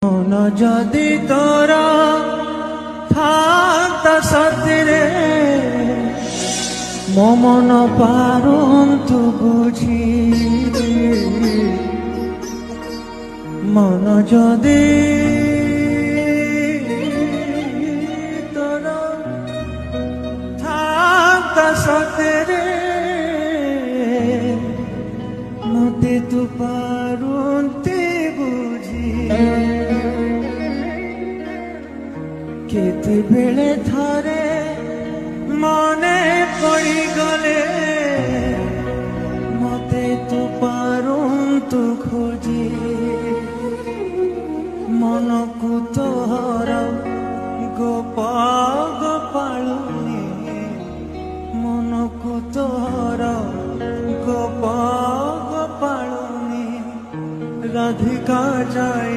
মন যদি তোরা থাকতা সতরে মন পারন্তু বুঝি মন যদি তোরা থাকতা সতরে মতে তু পারন্তি বুঝি কেতেবেলে থরে মনে পড়ি গলে মতে তু পারন্তু খোঁজি মনকু তোর গোপালুনি মনকু তোর গোপালুনি রাধিকা যাই